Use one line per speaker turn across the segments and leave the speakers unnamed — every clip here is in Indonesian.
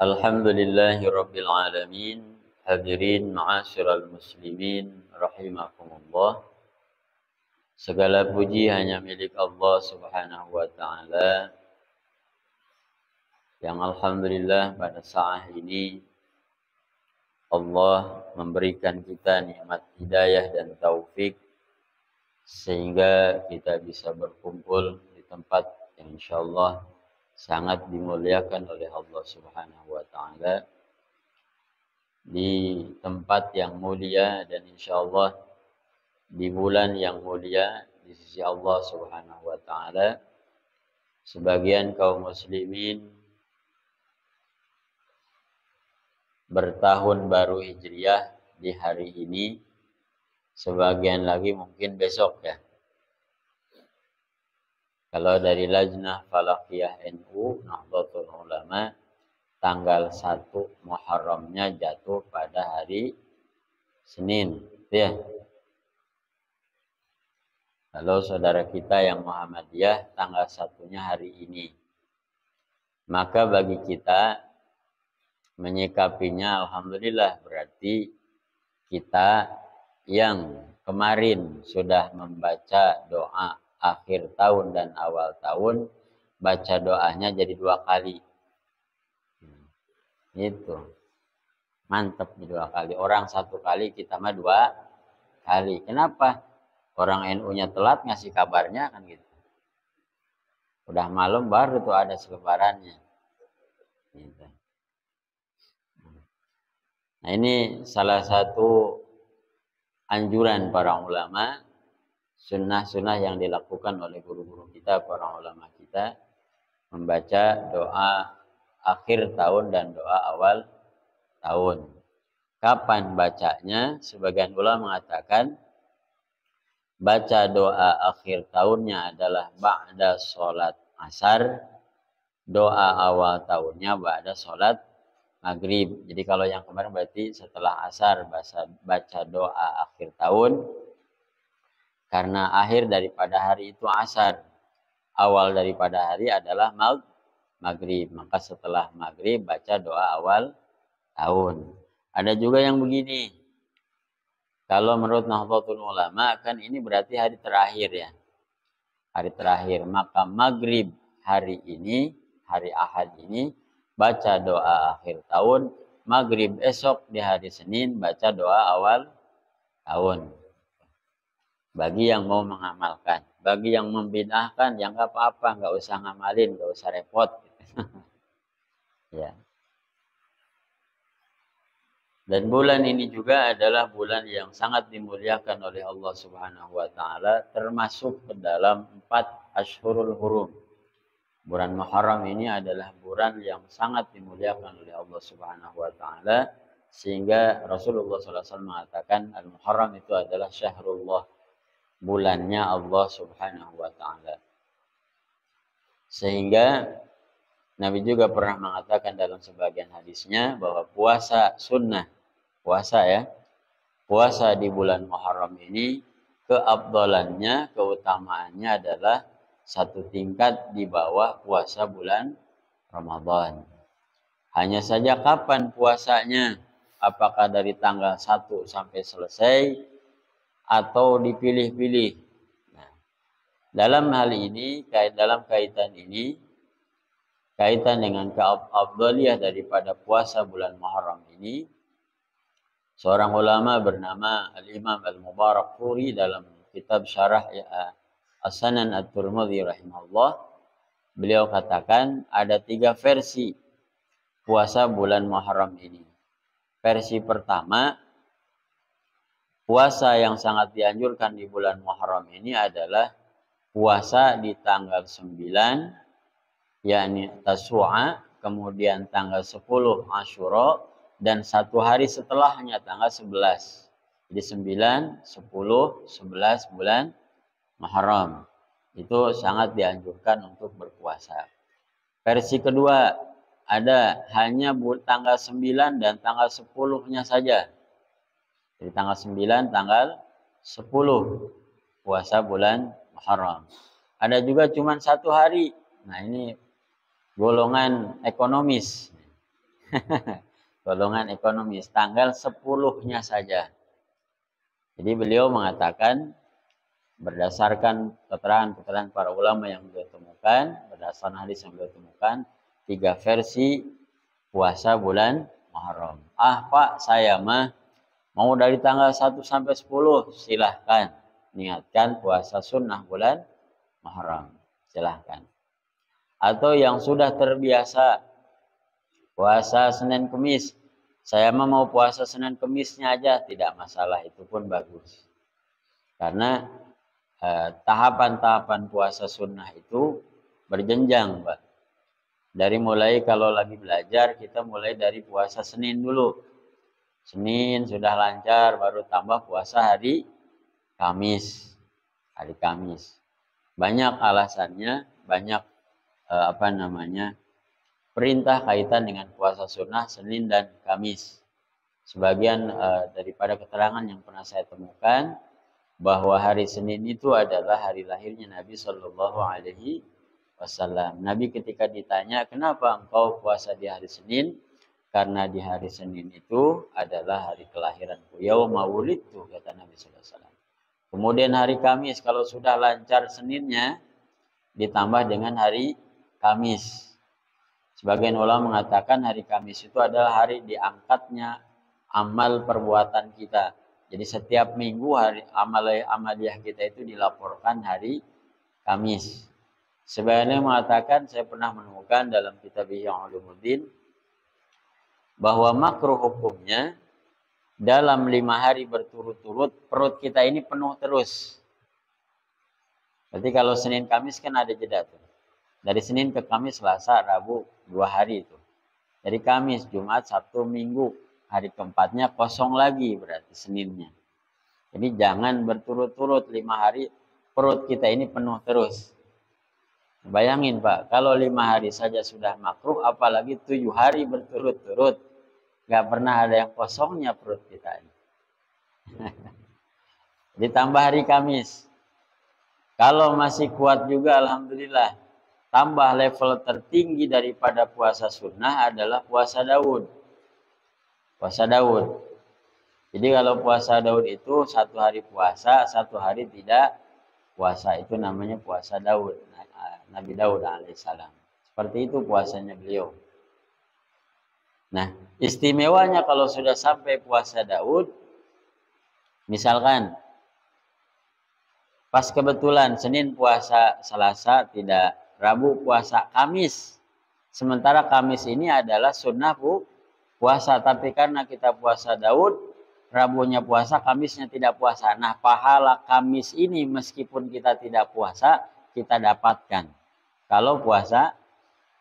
Alhamdulillahi Rabbil Alamin. Hadirin ma'asyiral muslimin rahimakumullah. Segala puji hanya milik Allah Subhanahu wa taala yang alhamdulillah pada saat ini Allah memberikan kita nikmat hidayah dan taufik sehingga kita bisa berkumpul di tempat yang insyaallah sangat dimuliakan oleh Allah Subhanahu wa taala, di tempat yang mulia dan insyaallah di bulan yang mulia di sisi Allah Subhanahu wa taala. Sebagian kaum muslimin bertahun baru Hijriah di hari ini, sebagian lagi mungkin besok ya. Kalau dari Lajnah Falakiyah NU Nahdlatul Ulama, tanggal 1 Muharramnya jatuh pada hari Senin, ya. Kalau saudara kita yang Muhammadiyah tanggal 1-nya hari ini. Maka bagi kita menyikapinya alhamdulillah, berarti kita yang kemarin sudah membaca doa akhir tahun dan awal tahun, baca doanya jadi 2 kali. Itu mantep nih 2 kali. Orang 1 kali, kita mah 2 kali. Kenapa? Orang NU-nya telat ngasih kabarnya kan gitu. Udah malam baru tuh ada selebarannya. Gitu. Nah ini salah satu anjuran para ulama, sunnah-sunnah yang dilakukan oleh guru-guru kita, para ulama kita, membaca doa akhir tahun dan doa awal tahun. Kapan bacanya? Sebagian ulama mengatakan baca doa akhir tahunnya adalah ba'da sholat asar, doa awal tahunnya ba'da sholat maghrib. Jadi kalau yang kemarin berarti setelah asar baca doa akhir tahun, karena akhir daripada hari itu asar, awal daripada hari adalah maghrib. Maka setelah maghrib baca doa awal tahun. Ada juga yang begini, kalau menurut Nahdlatul Ulama kan ini berarti hari terakhir ya, hari terakhir. Maka maghrib hari ini, hari Ahad ini, baca doa akhir tahun. Maghrib esok di hari Senin baca doa awal tahun. Bagi yang mau mengamalkan. Bagi yang membid'ahkan, ya nggak apa-apa, nggak usah ngamalin, nggak usah repot. Ya. Dan bulan ini juga adalah bulan yang sangat dimuliakan oleh Allah Subhanahu wa taala, termasuk ke dalam 4 Ashhurul Hurum. Bulan Muharram ini adalah bulan yang sangat dimuliakan oleh Allah Subhanahu wa taala, sehingga Rasulullah SAW mengatakan Al-Muharram itu adalah syahrullah, bulannya Allah Subhanahu wa taala. Sehingga Nabi juga pernah mengatakan dalam sebagian hadisnya bahwa puasa sunnah, puasa ya, puasa di bulan Muharram ini keabdalannya, keutamaannya adalah 1 tingkat di bawah puasa bulan Ramadan. Hanya saja kapan puasanya? Apakah dari tanggal 1 sampai selesai atau dipilih-pilih? Nah, dalam hal ini, dalam kaitan ini, kaitan dengan keabdaliyah daripada puasa bulan Muharram ini, seorang ulama bernama Al-Imam Al-Mubarakfuri dalam kitab Syarah As-Sunan At-Tirmidzi rahimahullah, beliau katakan ada 3 versi puasa bulan Muharram ini. Versi pertama, puasa yang sangat dianjurkan di bulan Muharram ini adalah puasa di tanggal 9, yakni Tasu'a, kemudian tanggal 10 Asyura, dan 1 hari setelahnya tanggal 11. Jadi 9, 10, 11 bulan Muharram. Itu sangat dianjurkan untuk berpuasa. Versi kedua, ada hanya tanggal 9 dan tanggal 10-nya saja. Jadi tanggal 9, tanggal 10 puasa bulan Muharram. Ada juga cuma 1 hari. Nah ini golongan ekonomis. Golongan ekonomis, tanggal 10-nya saja. Jadi beliau mengatakan berdasarkan keterangan-keterangan para ulama yang beliau temukan, berdasarkan hadis yang beliau temukan, 3 versi puasa bulan Muharram. Ah Pak, saya mah mau dari tanggal 1 sampai 10, silahkan. Niatkan puasa sunnah bulan Muharram. Silahkan. Atau yang sudah terbiasa puasa Senin Kemis, saya mau puasa Senin Kemisnya aja, tidak masalah, itu pun bagus. Karena tahapan-tahapan puasa sunnah itu berjenjang, Pak. Dari mulai kalau lagi belajar, kita mulai dari puasa Senin dulu. Senin sudah lancar, baru tambah puasa hari Kamis. Hari Kamis. Banyak alasannya, banyak perintah kaitan dengan puasa sunnah Senin dan Kamis. Sebagian daripada keterangan yang pernah saya temukan bahwa hari Senin itu adalah hari lahirnya Nabi Shallallahu Alaihi Wasallam. Nabi ketika ditanya kenapa engkau puasa di hari Senin, karena di hari Senin itu adalah hari kelahiranku. Yauma wulidtu, kata Nabi Sallallahu Alaihi Wasallam. Kemudian hari Kamis kalau sudah lancar Seninnya ditambah dengan hari Kamis. Sebagian ulama mengatakan hari Kamis itu adalah hari diangkatnya amal perbuatan kita. Jadi setiap minggu hari amaliyah kita itu dilaporkan hari Kamis. Sebagian mengatakan, saya pernah menemukan dalam kitab Ihya Ulumuddin bahwa makruh hukumnya dalam 5 hari berturut-turut perut kita ini penuh terus. Berarti kalau Senin Kamis kan ada jeda tuh. Dari Senin ke Kamis, Selasa, Rabu, 2 hari itu. Dari Kamis, Jumat, Sabtu, Minggu. Hari keempatnya kosong lagi berarti Seninnya. Jadi jangan berturut-turut 5 hari perut kita ini penuh terus. Bayangin Pak, kalau 5 hari saja sudah makruh, apalagi 7 hari berturut-turut. Gak pernah ada yang kosongnya perut kita ini. Ditambah hari Kamis. Kalau masih kuat juga, alhamdulillah. Tambah level tertinggi daripada puasa sunnah adalah puasa Daud. Puasa Daud. Jadi kalau puasa Daud itu 1 hari puasa, 1 hari tidak puasa. Itu namanya puasa Daud. Nabi Daud alaihissalam. Seperti itu puasanya beliau. Nah, istimewanya kalau sudah sampai puasa Daud, misalkan pas kebetulan Senin puasa Selasa tidak, Rabu puasa Kamis. Sementara Kamis ini adalah sunnah puasa. Tapi karena kita puasa Daud, Rabunya puasa, Kamisnya tidak puasa. Nah pahala Kamis ini meskipun kita tidak puasa, kita dapatkan. Kalau puasa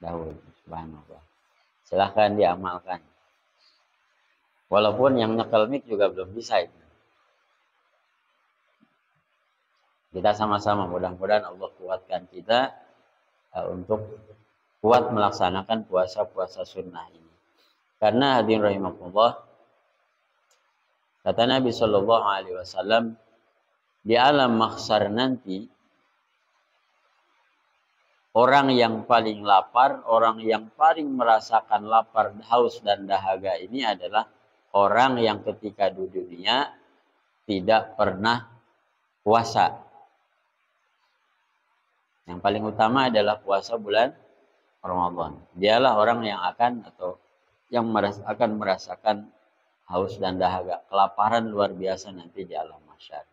Daud. Subhanallah. Silahkan diamalkan. Walaupun yang nyekel mic juga belum bisa itu. Kita sama-sama mudah-mudahan Allah kuatkan kita untuk kuat melaksanakan puasa-puasa sunnah ini. Karena hadirin rahimakumullah, kata Nabi Shallallahu Alaihi Wasallam, di alam mahsyar nanti orang yang paling lapar, orang yang paling merasakan lapar, haus dan dahaga ini adalah orang yang ketika di dunia tidak pernah puasa. Yang paling utama adalah puasa bulan Ramadan. Dialah orang yang akan merasakan haus dan dahaga, kelaparan luar biasa nanti di alam mahsyar.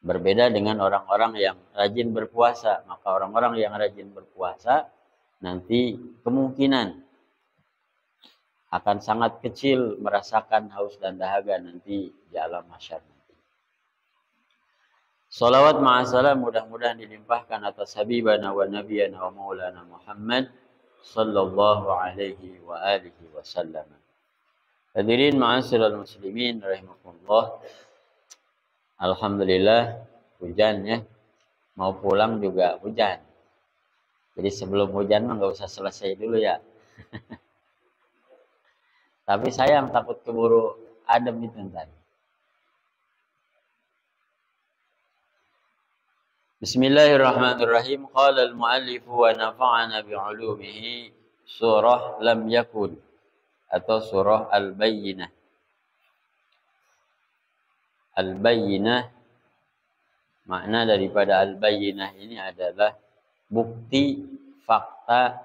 Berbeda dengan orang-orang yang rajin berpuasa, maka orang-orang yang rajin berpuasa nanti kemungkinan akan sangat kecil merasakan haus dan dahaga nanti di alam mahsyar. Salawat ma'asalam mudah-mudahan dilimpahkan atas habibana wa nabiyana wa maulana Muhammad sallallahu alaihi wa alihi wasallam. Hadirin ma'asyiral muslimin rahimakumullah. Alhamdulillah hujan ya. Mau pulang juga hujan. Jadi sebelum hujan mah nggak usah selesai dulu ya. Tapi sayang takut keburu adem itu ntar. Bismillahirrahmanirrahim. Qala al-muallif wa nafa'ana bi'ulumihi surah lam yakun atau surah Al-Bayyinah. Al-Bayyinah, makna daripada Al-Bayyinah ini adalah bukti, fakta,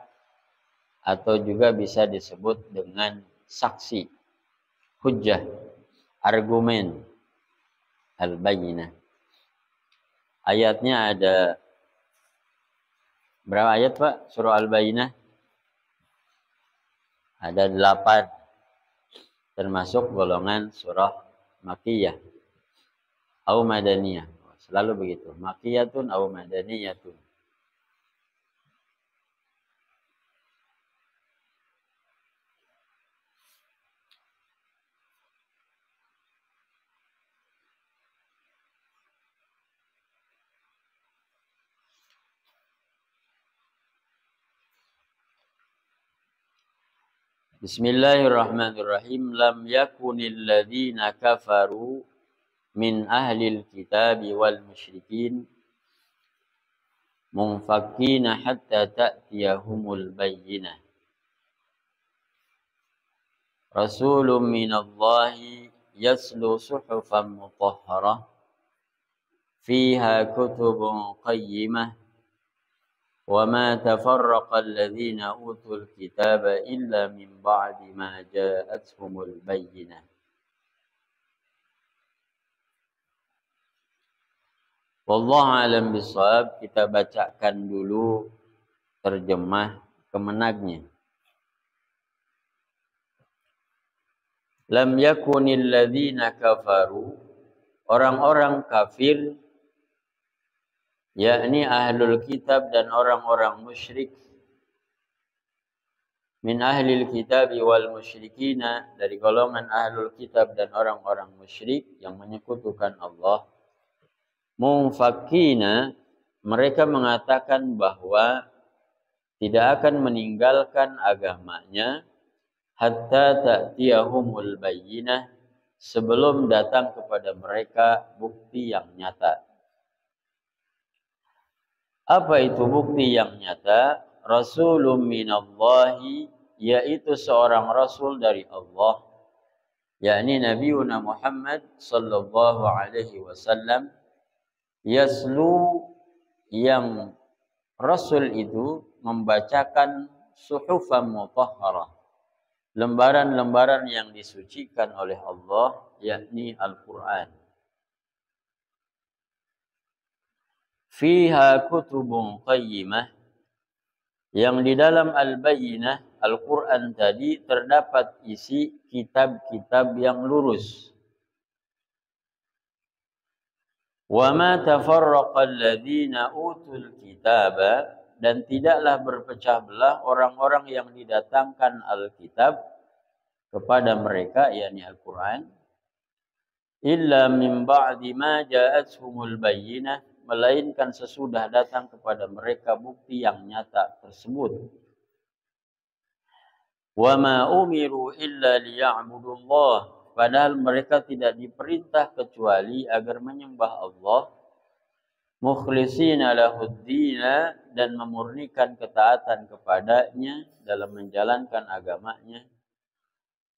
atau juga bisa disebut dengan saksi, hujjah, argumen. Al-Bayyinah. Ayatnya ada berapa ayat, Pak? Surah Al-Bayyinah ada 8, termasuk golongan surah Makkiyah au Madaniyah. Selalu begitu, Makkiyatun au Madaniyatun. Bismillahirrahmanirrahim. Lam yakunil ladzina kafaru min ahlil kitabi wal musyrikin munfakkina hatta ta'tiyahumul bayyinah. Rasulun minallahi yaslu suhufan mutahharah fiha kutubun qayyimah wa ma tafarraqa alladhina utul kitaba illa min ba'di ma ja'atuhumul bayyinah. Wallahu alam bisawab. Kita bacakan dulu terjemah kemenagnya. Lam yakunil ladzina kafaru, orang-orang kafir, yakni ahlul kitab dan orang-orang musyrik, min ahlil kitab wal musyrikina, dari golongan ahlul kitab dan orang-orang musyrik yang menyekutukan Allah, munfakkina, mereka mengatakan bahwa tidak akan meninggalkan agamanya hatta ta'tiyahumul bayyinah, sebelum datang kepada mereka bukti yang nyata. Apa itu bukti yang nyata? Rasulun minallahi, yaitu seorang rasul dari Allah, yakni Nabiuna Muhammad sallallahu alaihi wasallam, yaslu, yang rasul itu membacakan suhufan mutahharah, lembaran-lembaran yang disucikan oleh Allah, yakni Al-Quran. Fiha kutubun qayyimah, yang di dalam Al-Bayyinah, Al-Quran tadi, terdapat isi kitab-kitab yang lurus. Wa ma tafarraqa alladhina utul kitaba, dan tidaklah berpecah belah orang-orang yang didatangkan Alkitab kepada mereka, yakni Al-Quran, illa min ba'di ma ja'atuhumul bayyinah, melainkan sesudah datang kepada mereka bukti yang nyata tersebut. Wa ma umiru illa liya'budullah, padahal mereka tidak diperintah kecuali agar menyembah Allah, mukhlishina lahuddina, dan memurnikan ketaatan kepadanya dalam menjalankan agamanya,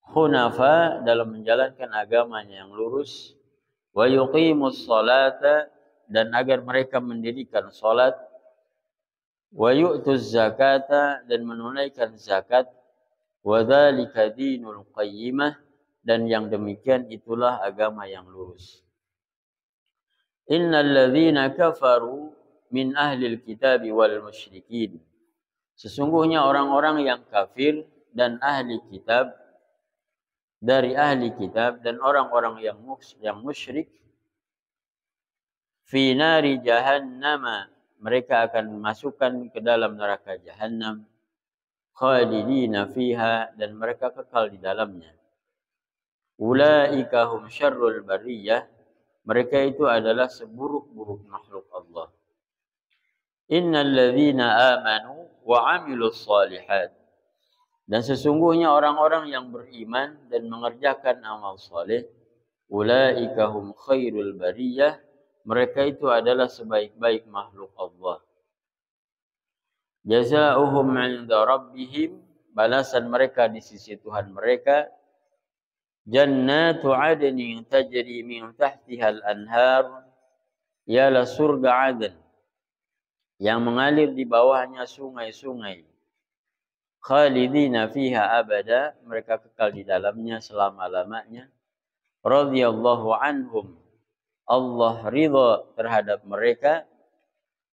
hunafa, dalam menjalankan agamanya yang lurus, wa yuqimus salata, dan agar mereka mendirikan salat, wa yu'tuz zakata, dan menunaikan zakat, wa dzalika dinul qayyimah, dan yang demikian itulah agama yang lurus. Innal ladzina kafaru min ahlil kitabi wal musyrikin, sesungguhnya orang-orang yang kafir dan ahli kitab, dari ahli kitab dan orang-orang yang musyrik, fi nari jahannama, mereka akan masukkan ke dalam neraka Jahannam, khalidina fiha, dan mereka kekal di dalamnya. Ulaika hum syarrul bariyah, mereka itu adalah seburuk-buruk makhluk Allah. Innal ladzina amanu wa 'amilus shalihat, dan sesungguhnya orang-orang yang beriman dan mengerjakan amal saleh, ulaika hum khairul bariyah, mereka itu adalah sebaik-baik makhluk Allah. Jazaohum 'inda rabbihim, balasan mereka di sisi Tuhan mereka, jannatu adnin tajri min tahtiha al-anhar, ialah surga Aden yang mengalir di bawahnya sungai-sungai. Khalidina fiha abada, mereka kekal di dalamnya selama-lamanya. Radhiyallahu anhum, Allah ridha terhadap mereka.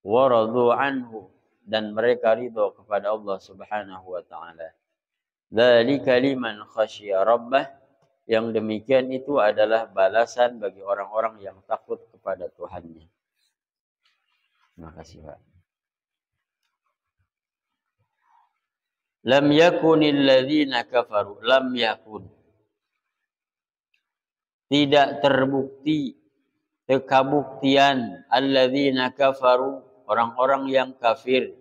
Wa radu anhu, dan mereka ridha kepada Allah Subhanahu wa taala. Dzalika liman khasyiya rabbah, yang demikian itu adalah balasan bagi orang-orang yang takut kepada Tuhannya. Terima kasih, Pak. Lam yakunil ladzina kafaru, lam yakun, tidak terbukti, kekabuktian, alladzina kafaru, orang-orang yang kafir.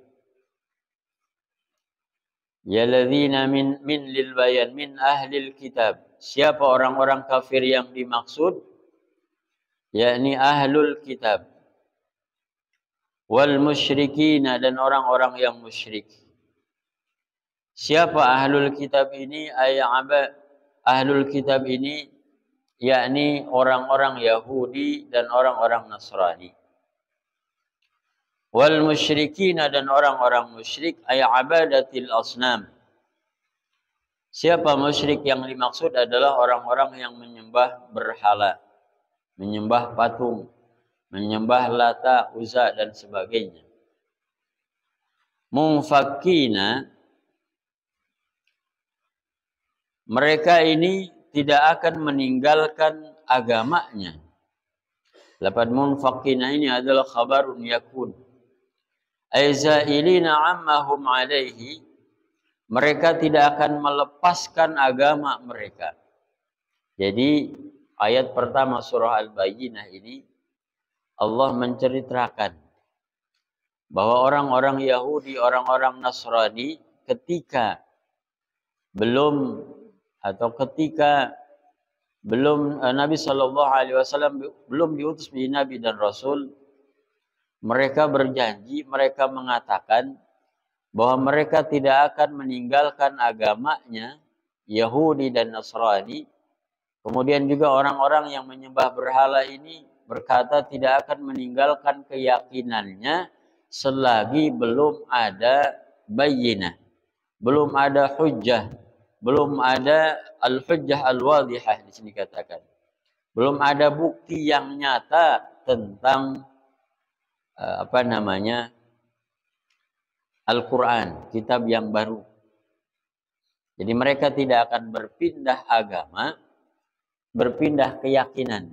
Ya ladzina min lil bayan, min ahlil kitab. Siapa orang-orang kafir yang dimaksud? Yakni ahlul kitab. Wal musyrikina, dan orang-orang yang musyrik. Siapa ahlul kitab ini? Ahlul kitab ini yakni orang-orang Yahudi dan orang-orang Nasrani. Wal musyrikina, dan orang-orang musyrik, abadatil asnam. Siapa musyrik yang dimaksud adalah orang-orang yang menyembah berhala, menyembah patung, menyembah Lata, Uzza dan sebagainya. Munfakkina, mereka ini tidak akan meninggalkan agamanya. Lafaz munfakkina ini adalah khabarun yakun. Aizailina ammahum alaihi, mereka tidak akan melepaskan agama mereka. Jadi ayat pertama surah Al-Bayyinah ini Allah menceritakan bahwa orang-orang Yahudi, orang-orang Nasrani ketika belum Nabi Shallallahu Alaihi Wasallam belum diutus menjadi Nabi dan Rasul, mereka berjanji, mereka mengatakan bahwa mereka tidak akan meninggalkan agamanya Yahudi dan Nasrani. Kemudian juga orang-orang yang menyembah berhala ini berkata tidak akan meninggalkan keyakinannya selagi belum ada bayyinah, belum ada hujjah, belum ada al-hujjah al-wadihah di sini katakan. Belum ada bukti yang nyata tentang Al-Quran, kitab yang baru. Jadi mereka tidak akan berpindah agama, berpindah keyakinan.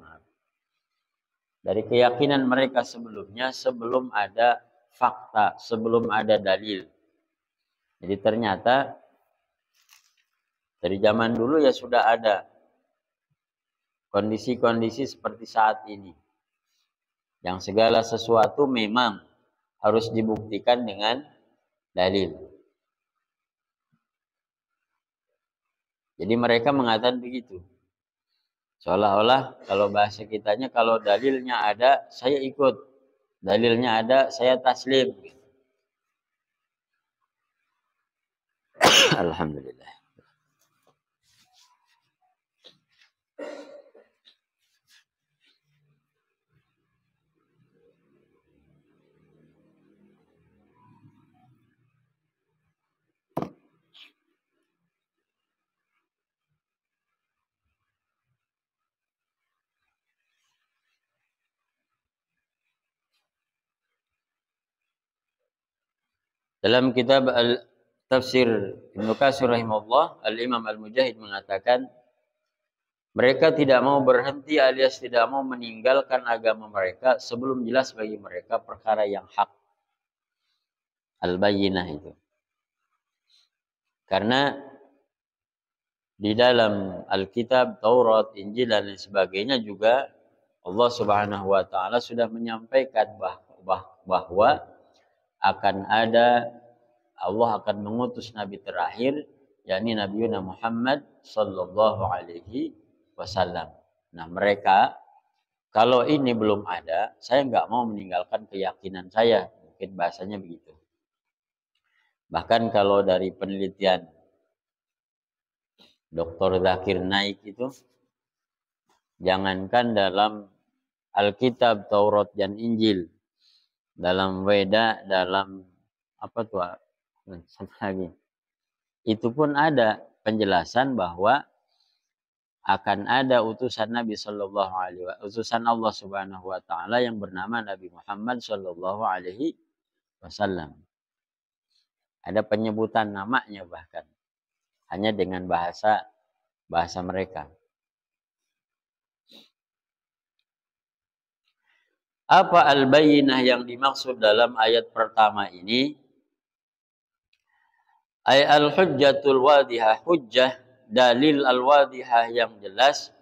Dari keyakinan mereka sebelumnya, sebelum ada fakta, sebelum ada dalil. Jadi ternyata dari zaman dulu ya sudah ada kondisi-kondisi seperti saat ini. Yang segala sesuatu memang harus dibuktikan dengan dalil. Jadi mereka mengatakan begitu. Seolah-olah kalau bahasa kitanya, kalau dalilnya ada, saya ikut. Dalilnya ada, saya taslim. Alhamdulillah. Dalam kitab Tafsir Ibnu Katsir rahimahullah, Al-Imam Al-Mujahid mengatakan, mereka tidak mau berhenti alias tidak mau meninggalkan agama mereka sebelum jelas bagi mereka perkara yang hak. Al-Bayyinah itu. Karena di dalam Alkitab, Taurat, Injil dan lain sebagainya juga Allah Subhanahu wa taala sudah menyampaikan bahwa Allah akan mengutus nabi terakhir, yakni Nabi Muhammad sallallahu alaihi wasallam. Nah, mereka kalau ini belum ada, saya nggak mau meninggalkan keyakinan saya, mungkin bahasanya begitu. Bahkan kalau dari penelitian Dr. Zakir Naik itu, jangankan dalam Alkitab, Taurat, dan Injil, dalam Weda, dalam apa tuh, satu lagi, itu pun ada penjelasan bahwa akan ada utusan Nabi Shallallahu Alaihi Wasallam, utusan Allah Subhanahu Wa Taala yang bernama Nabi Muhammad Shallallahu Alaihi Wasallam. Ada penyebutan namanya bahkan hanya dengan bahasa mereka. Apa al-bayyinah yang dimaksud dalam ayat pertama ini? Ay al-hujjatul wadihah, hujjah, dalil al-wadihah yang jelas.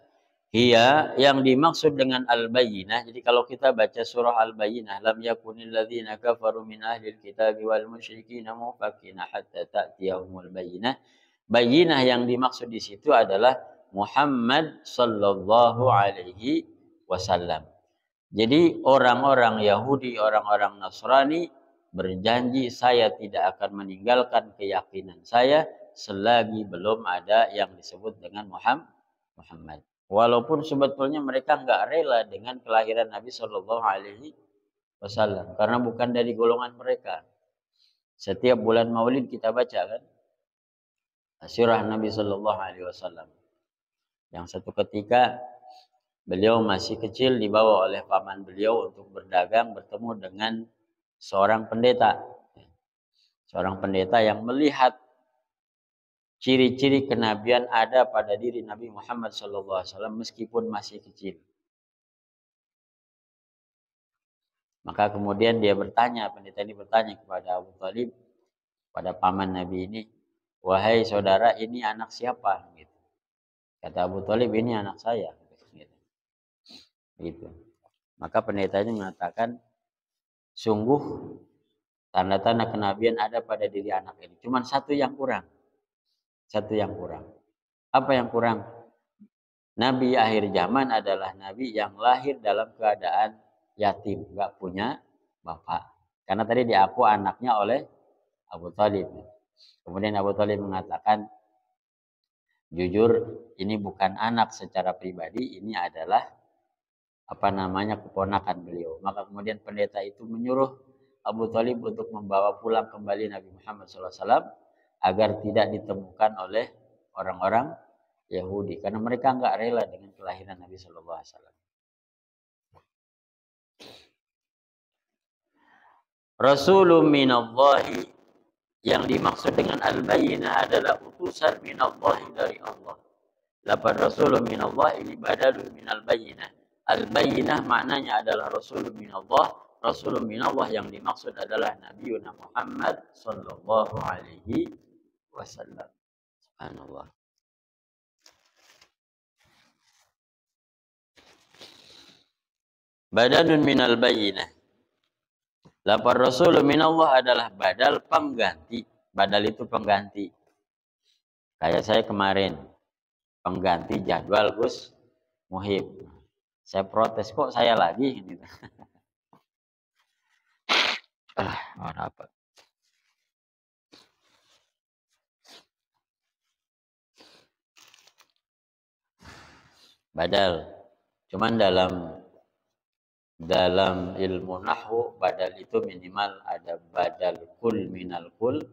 Hiya, yang dimaksud dengan al-bayyinah. Jadi kalau kita baca surah al-bayyinah, lam yakunil ladzina kafaru min ahlil kitabi wal musyrikina mufakkina hatta ta'tiyahumul bayyinah. Bayyinah yang dimaksud di situ adalah Muhammad sallallahu alaihi wasallam. Jadi orang-orang Yahudi, orang-orang Nasrani berjanji, saya tidak akan meninggalkan keyakinan saya selagi belum ada yang disebut dengan Muhammad. Walaupun sebetulnya mereka nggak rela dengan kelahiran Nabi Shallallahu Alaihi Wasallam karena bukan dari golongan mereka. Setiap bulan Maulid kita baca kan sirah Nabi Shallallahu Alaihi Wasallam. Yang satu ketika beliau masih kecil dibawa oleh paman beliau untuk berdagang, bertemu dengan seorang pendeta. Seorang pendeta yang melihat ciri-ciri kenabian ada pada diri Nabi Muhammad SAW meskipun masih kecil. Maka kemudian dia bertanya, pendeta ini bertanya kepada Abu Thalib, pada paman Nabi ini, wahai saudara, ini anak siapa? Gitu. Kata Abu Thalib, ini anak saya. Gitu. Maka pendeta ini mengatakan, sungguh tanda-tanda kenabian ada pada diri anak ini. Cuman satu yang kurang. Satu yang kurang. Apa yang kurang? Nabi akhir zaman adalah nabi yang lahir dalam keadaan yatim, nggak punya bapak. Karena tadi diaku anaknya oleh Abu Thalib. Kemudian Abu Thalib mengatakan, jujur ini bukan anak secara pribadi, ini adalah keponakan beliau. Maka kemudian pendeta itu menyuruh Abu Thalib untuk membawa pulang kembali Nabi Muhammad SAW agar tidak ditemukan oleh orang-orang Yahudi karena mereka nggak rela dengan kelahiran Nabi SAW. Rasulun minallahi, yang dimaksud dengan al-bayyinah adalah utusan minallahi dari Allah. Lafaz Rasulun minallahi ini badalun minal bayyinah. Al-bayyinah maknanya adalah Rasulun minallah. Rasulun minallah yang dimaksud adalah Nabiuna Muhammad sallallahu alaihi wasallam. Subhanallah. Badalun minal bayyinah. Lafaz Rasulun minallah adalah badal pengganti. Badal itu pengganti. Kayak saya kemarin pengganti jadwal Gus Muhib. Saya protes, kok saya lagi gitu. Apa? Badal. Cuman dalam ilmu nahwu badal itu minimal ada badal kul minal kul,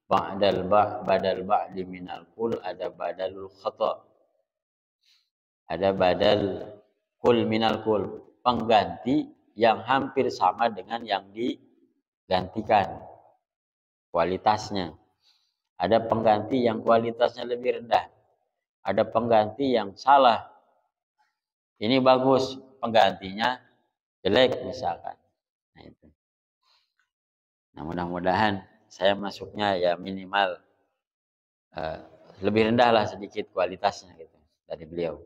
badal ba'di minal kul, ada badalul khata. Ada badal kul minal kul, pengganti yang hampir sama dengan yang digantikan kualitasnya. Ada pengganti yang kualitasnya lebih rendah. Ada pengganti yang salah. Ini bagus, penggantinya jelek misalkan. Nah itu. Nah mudah-mudahan saya masuknya ya minimal lebih rendah lah sedikit kualitasnya gitu dari beliau.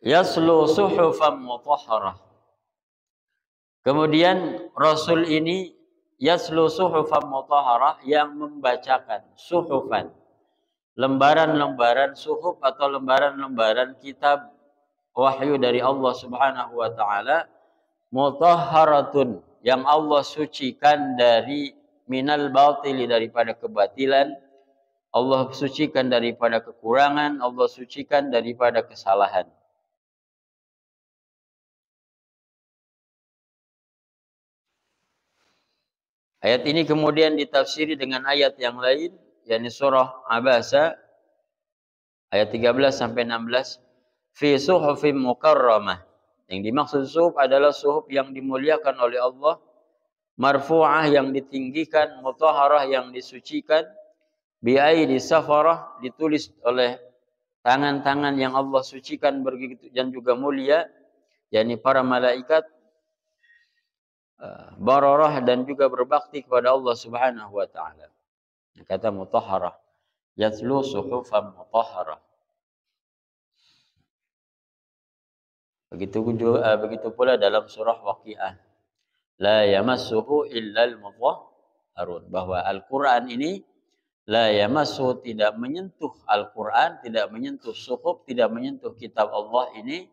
Yaslu suhufan mutahharah. Kemudian Rasul ini yaslu suhufan mutahharah, yang membacakan suhufan, lembaran-lembaran suhuf atau lembaran-lembaran kitab wahyu dari Allah Subhanahu wa taala, mutahharatun, yang Allah sucikan dari minal batili, daripada kebatilan. Allah sucikan daripada kekurangan, Allah sucikan daripada kesalahan. Ayat ini kemudian ditafsiri dengan ayat yang lain, yakni surah Abasa ayat 13 sampai 16, fi suhufim mukarramah. Yang dimaksud suhuf adalah suhuf yang dimuliakan oleh Allah, marfu'ah yang ditinggikan, mutahharah yang disucikan, bi'aidi safarah ditulis oleh tangan-tangan yang Allah sucikan begitu dan juga mulia, yakni para malaikat, bararah dan juga berbakti kepada Allah Subhanahu wa taala. Kata mutahharah, yatlu suhufan mutahharah. Begitu pula dalam surah Waqiah, la yamassuhu illal mutahharun, bahwa Al-Qur'an ini la yamassuhu, tidak menyentuh Al-Qur'an, tidak menyentuh suhuf, tidak menyentuh kitab Allah ini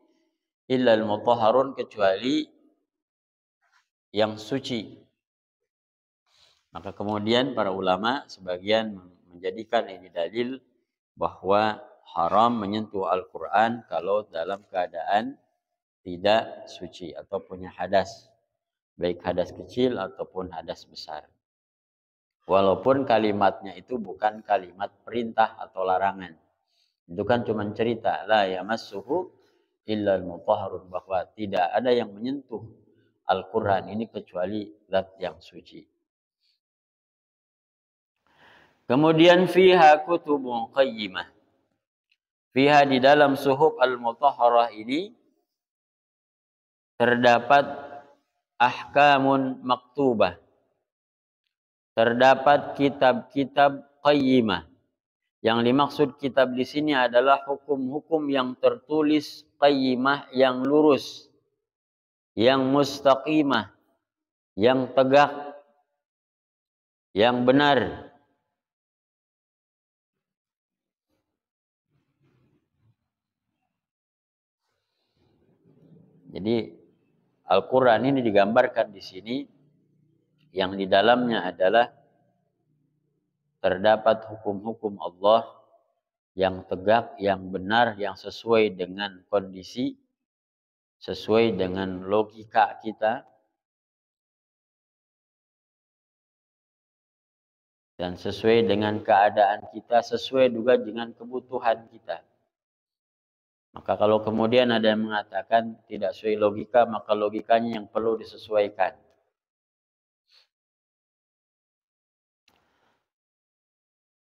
illal mutahharun, kecuali yang suci. Maka kemudian para ulama sebagian menjadikan ini dalil bahwa haram menyentuh Al-Quran kalau dalam keadaan tidak suci atau punya hadas, baik hadas kecil ataupun hadas besar. Walaupun kalimatnya itu bukan kalimat perintah atau larangan. Itu kan cuma cerita, la yamassuhu illal mutahharun, bahwa tidak ada yang menyentuh Al-Quran ini kecuali zat yang suci. Kemudian fiha kutubun qayyimah. Fiha, di dalam suhuf al-mutahharah ini terdapat ahkamun maktubah. Terdapat kitab-kitab qayyimah. Yang dimaksud kitab di sini adalah hukum-hukum yang tertulis, qayyimah yang lurus, yang mustaqimah, yang tegak, yang benar. Jadi Al-Quran ini digambarkan di sini yang di dalamnya adalah terdapat hukum-hukum Allah yang tegak, yang benar, yang sesuai dengan kondisi, sesuai dengan logika kita, dan sesuai dengan keadaan kita, sesuai juga dengan kebutuhan kita. Maka kalau kemudian ada yang mengatakan tidak sesuai logika, maka logikanya yang perlu disesuaikan.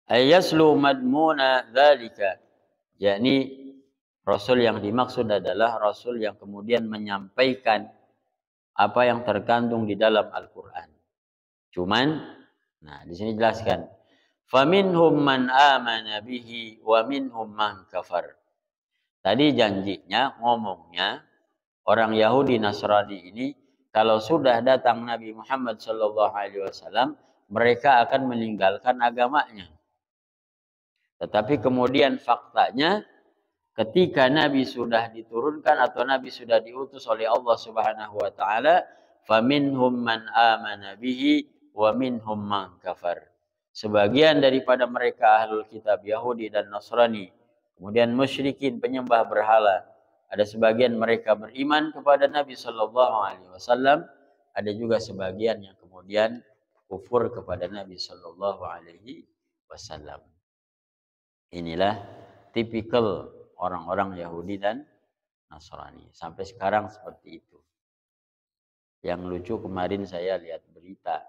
Ayaslu madmuna dzalika, yakni Rasul yang dimaksud adalah Rasul yang kemudian menyampaikan apa yang terkandung di dalam Al-Quran. Cuman, nah di sini jelaskan, faminhum man amana bihi wa minhum man kafar. Tadi janjinya, ngomongnya, orang Yahudi Nasrani ini kalau sudah datang Nabi Muhammad SAW, mereka akan meninggalkan agamanya. Tetapi kemudian faktanya, ketika Nabi sudah diturunkan atau Nabi sudah diutus oleh Allah Subhanahu wa taala, faminhum man amana bihi wa minhum man kafar. Sebagian daripada mereka ahlul kitab Yahudi dan Nasrani, kemudian musyrikin penyembah berhala, ada sebagian mereka beriman kepada Nabi sallallahu alaihi wasallam, ada juga sebagian yang kemudian kufur kepada Nabi sallallahu alaihi wasallam. Inilah tipikal orang-orang Yahudi dan Nasrani. Sampai sekarang seperti itu. Yang lucu kemarin saya lihat berita.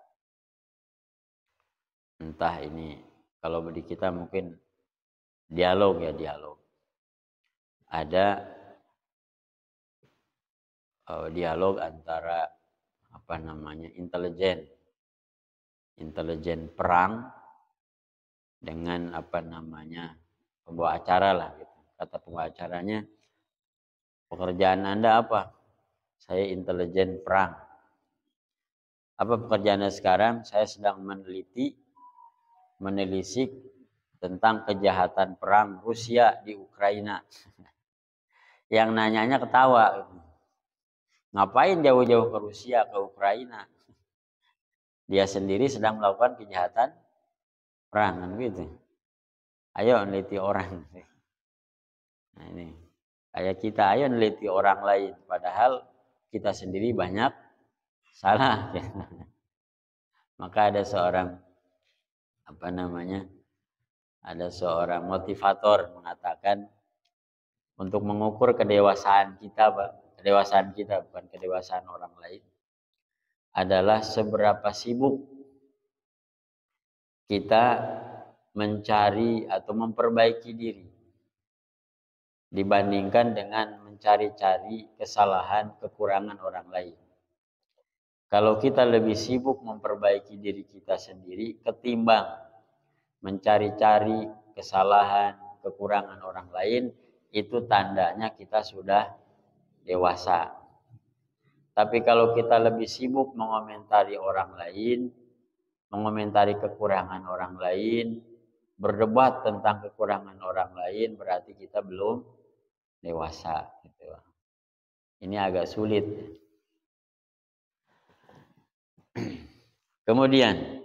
Entah ini, kalau di kita mungkin dialog. Ada dialog antara intelijen perang dengan pembawa acara lah gitu. Kata pembawa acaranya, pekerjaan Anda apa? Saya intelijen perang. Apa pekerjaannya sekarang? Saya sedang menelisik tentang kejahatan perang Rusia di Ukraina. Yang nanyanya ketawa. Ngapain jauh-jauh ke Rusia, ke Ukraina? Dia sendiri sedang melakukan kejahatan perang, kan gitu. Ayo neliti orang. Nah ini, kayak kita ayo neliti orang lain, padahal kita sendiri banyak salah. Maka ada seorang ada seorang motivator mengatakan untuk mengukur kedewasaan kita, kedewasaan kita bukan kedewasaan orang lain, adalah seberapa sibuk kita mencari atau memperbaiki diri dibandingkan dengan mencari-cari kesalahan, kekurangan orang lain. Kalau kita lebih sibuk memperbaiki diri kita sendiri ketimbang mencari-cari kesalahan, kekurangan orang lain, itu tandanya kita sudah dewasa. Tapi kalau kita lebih sibuk mengomentari orang lain, mengomentari kekurangan orang lain, berdebat tentang kekurangan orang lain, berarti kita belum dewasa. Gitu. Ini agak sulit. Kemudian,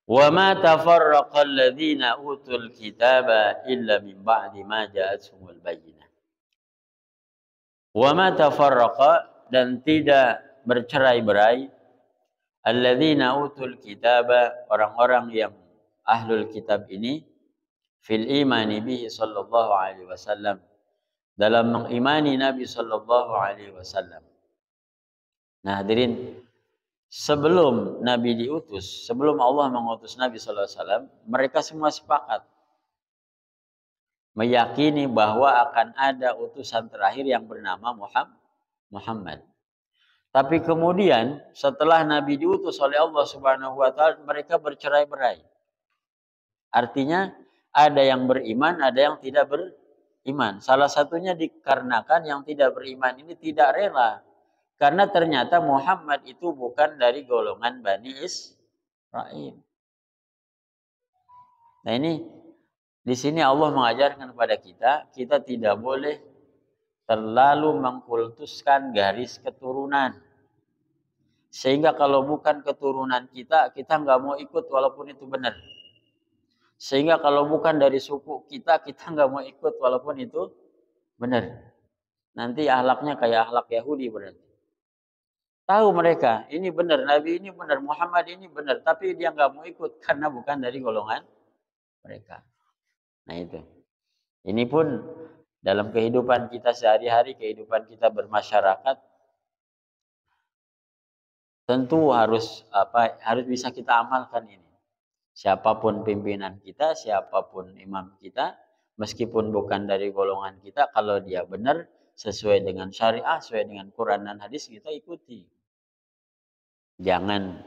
وَمَا تَفَرَّقَ الَّذِينَ أُوتُوا الْكِتَابَ إِلَّا مِنْ بَعْدِ مَا جَاءَتْهُمُ الْبَيِّنَةُ. وَمَا تَفَرَّقَ, dan tidak bercerai-berai, alladzina utul kitaba, orang-orang yang ahlul kitab ini, fil imani bihi sallallahu alaihi wasallam, dalam mengimani Nabi sallallahu alaihi wasallam. Nah, hadirin, sebelum Nabi diutus, sebelum Allah mengutus Nabi sallallahu alaihi wasallam, mereka semua sepakat meyakini bahwa akan ada utusan terakhir yang bernama Muhammad. Tapi kemudian setelah Nabi diutus oleh Allah Subhanahu wa taala, mereka bercerai-berai. Artinya ada yang beriman, ada yang tidak beriman. Salah satunya dikarenakan yang tidak beriman ini tidak rela. Karena ternyata Muhammad itu bukan dari golongan Bani Israil. Nah ini, di sini Allah mengajarkan kepada kita tidak boleh terlalu mengkultuskan garis keturunan. Sehingga kalau bukan keturunan kita nggak mau ikut walaupun itu benar. Sehingga kalau bukan dari suku kita nggak mau ikut walaupun itu benar. Nanti akhlaknya kayak akhlak Yahudi berarti. Tahu mereka, ini benar, Nabi ini benar, Muhammad ini benar, tapi dia nggak mau ikut karena bukan dari golongan mereka. Nah itu. Ini pun dalam kehidupan kita sehari-hari, kehidupan kita bermasyarakat, tentu harus bisa kita amalkan ini. Siapapun pimpinan kita, siapapun imam kita, meskipun bukan dari golongan kita, kalau dia benar sesuai dengan syariah, sesuai dengan Quran dan hadis, kita ikuti. Jangan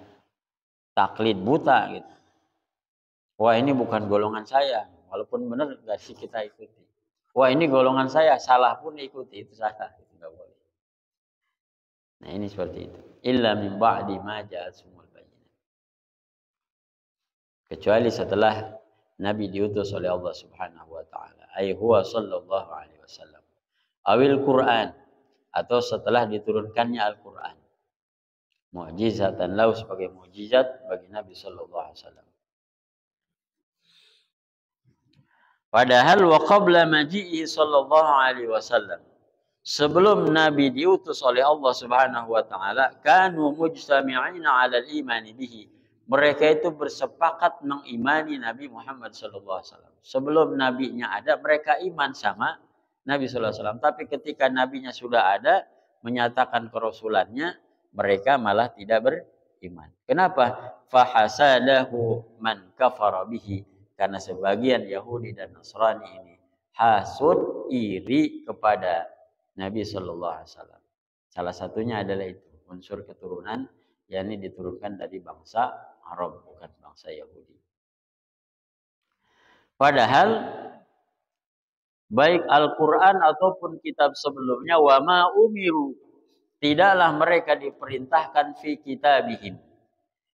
taklid buta gitu. Wah, ini bukan golongan saya, walaupun benar enggak sih kita ikuti. Wah, ini golongan saya, salah pun ikuti, itu salah, itu enggak boleh. Nah, ini seperti itu. Illa min ba'di ma ja'atsumul bayyinah. Kecuali setelah Nabi diutus oleh Allah Subhanahu wa taala, ai huwa sallallahu alaihi wasallam. Awil Quran, atau setelah diturunkannya Al-Qur'an. Mu'jizatan lahu, sebagai mukjizat bagi Nabi sallallahu alaihi wasallam. Padahal wa qabla maji'i sallallahu alaihi wasallam, sebelum Nabi diutus oleh Allah Subhanahu wa taala, kanu mujtami'ina 'ala al-iman bihi. Mereka itu bersepakat mengimani Nabi Muhammad sallallahu alaihi wasallam. Sebelum nabinya ada, mereka iman sama Nabi sallallahu alaihi wasallam. Tapi ketika nabinya sudah ada, menyatakan kerasulannya, mereka malah tidak beriman. Kenapa? Fahasadahu man kafara bihi. Karena sebagian Yahudi dan Nasrani ini hasud, iri kepada Nabi sallallahu alaihi wasallam. Salah satunya adalah itu, unsur keturunan, yakni diturunkan dari bangsa Arab, bukan bangsa Yahudi. Padahal baik Al-Qur'an ataupun kitab sebelumnya, wa ma umiru, tidaklah mereka diperintahkan fi kitabihim,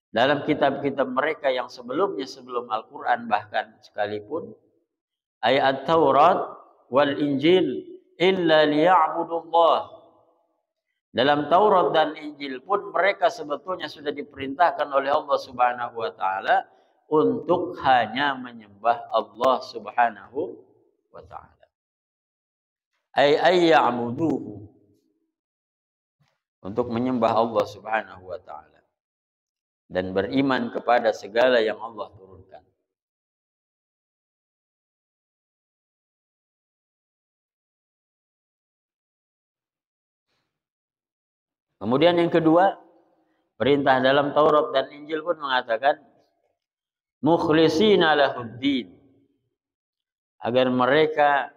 dalam kitab-kitab mereka yang sebelumnya, sebelum Al-Quran bahkan sekalipun, ayat Taurat wal Injil, illa liya'budullah, Dalam Taurat dan Injil pun mereka sebetulnya sudah diperintahkan oleh Allah Subhanahu wa taala untuk hanya menyembah Allah Subhanahu wa taala. Ay ya'buduhu, untuk menyembah Allah Subhanahu wa taala dan beriman kepada segala yang Allah turunkan. Kemudian yang kedua, perintah dalam Taurat dan Injil pun mengatakan mukhlishina lahuddin, agar mereka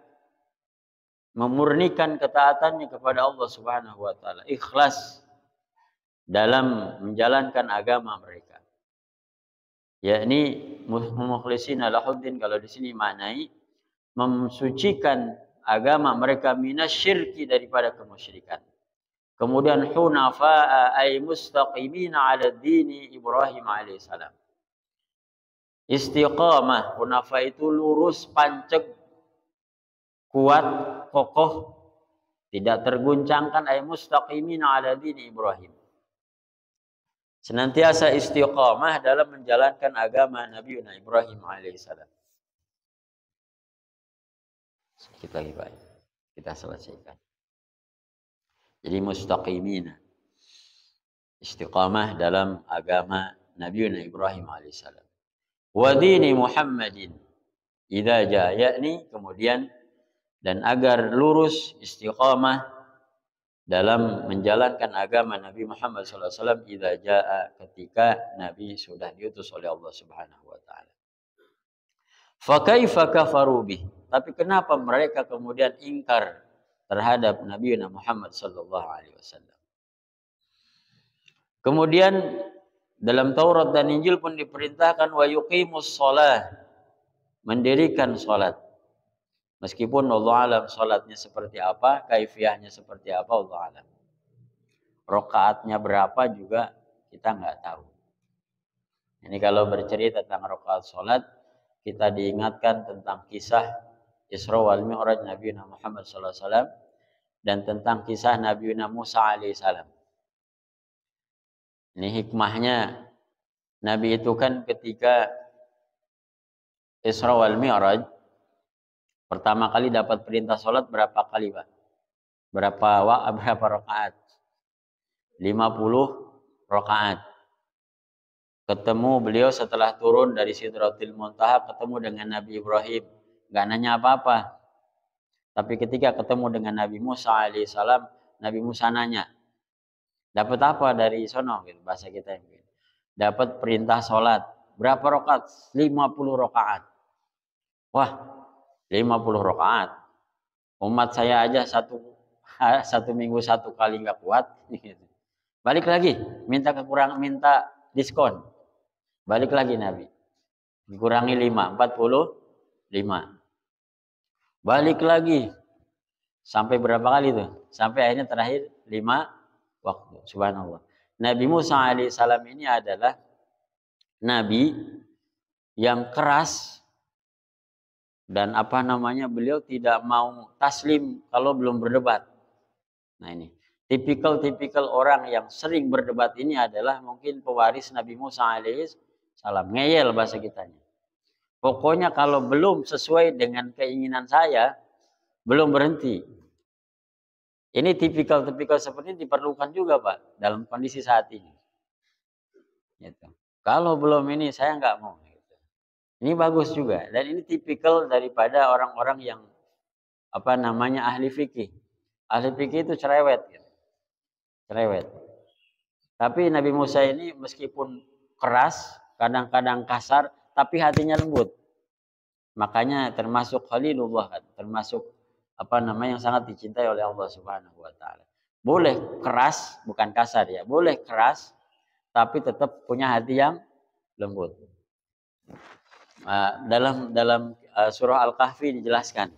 memurnikan ketaatannya kepada Allah Subhanahu wa taala, ikhlas dalam menjalankan agama mereka. Yakni mukhlishina lahuddin, kalau di sini maknai mensucikan agama mereka minasyirki, daripada kemusyrikan. Kemudian hunafa'a ay mustaqimina ala dini Ibrahim alaihissalam. Istiqamah, hunafa itu lurus, pancek, kuat, kokoh, tidak terguncangkan, ay mustaqimina ala dini Ibrahim. Senantiasa istiqamah dalam menjalankan agama Nabi Ibrahim alaihissalam. Sedikit lagi Pak, kita selesaikan. Jadi mustaqimina, istiqamah dalam agama Nabi Ibrahim alaihissalam. Wa dini Muhammadin idza jaa, yakni kemudian dan agar lurus istiqamah dalam menjalankan agama Nabi Muhammad SAW idza jaa, ketika Nabi sudah diutus oleh Allah Subhanahu wa taala. Fa kaifa kafaru bih, tapi kenapa mereka kemudian ingkar terhadap Nabi Muhammad sallallahu alaihi wasallam. Kemudian dalam Taurat dan Injil pun diperintahkan wa yuqimus shalah, mendirikan salat. Meskipun Allah alam salatnya seperti apa, kaifiahnya seperti apa, Allah alam. Rakaatnya berapa juga kita nggak tahu. Ini kalau bercerita tentang rakaat salat, kita diingatkan tentang kisah Isra wal Mi'raj Nabi Muhammad sallallahu alaihi wasallam dan tentang kisah Nabi Musa alaihissalam. Ini hikmahnya, Nabi itu kan ketika Isra wal Mi'raj pertama kali dapat perintah sholat berapa kali Pak? Berapa rakaat? 50 rakaat. Ketemu beliau setelah turun dari Sidratil Muntaha, ketemu dengan Nabi Ibrahim. Nggak nanya apa-apa. Tapi ketika ketemu dengan Nabi Musa alaihissalam, Nabi Musa nanya, dapat apa dari sono? Gitu, bahasa kita yang gitu. Dapat perintah sholat. Berapa rakaat? 50 rakaat. Wah, 50 rakaat. Umat saya aja satu minggu satu kali nggak kuat. Balik lagi, minta diskon. Balik lagi Nabi. Dikurangi 5, 45. Balik lagi. Sampai berapa kali tuh? Sampai akhirnya terakhir 5 waktu. Subhanallah. Nabi Musa alaihissalam ini adalah Nabi yang keras dan beliau tidak mau taslim kalau belum berdebat. Nah ini tipikal orang yang sering berdebat ini adalah mungkin pewaris Nabi Musa alaihissalam. Ngeyel bahasa kitanya. Pokoknya kalau belum sesuai dengan keinginan saya, belum berhenti. Ini tipikal seperti ini diperlukan juga Pak dalam kondisi saat ini. Gitu. Kalau belum ini saya nggak mau. Gitu. Ini bagus juga dan ini tipikal daripada orang-orang yang ahli fikih. Ahli fikih itu cerewet. Gitu. Cerewet. Tapi Nabi Musa ini meskipun keras, kadang-kadang kasar, tapi hatinya lembut. Makanya termasuk Khalilullah kan, termasuk yang sangat dicintai oleh Allah Subhanahu wa taala. Boleh keras, bukan kasar ya. Boleh keras tapi tetap punya hati yang lembut. Dalam surah Al-Kahfi dijelaskan.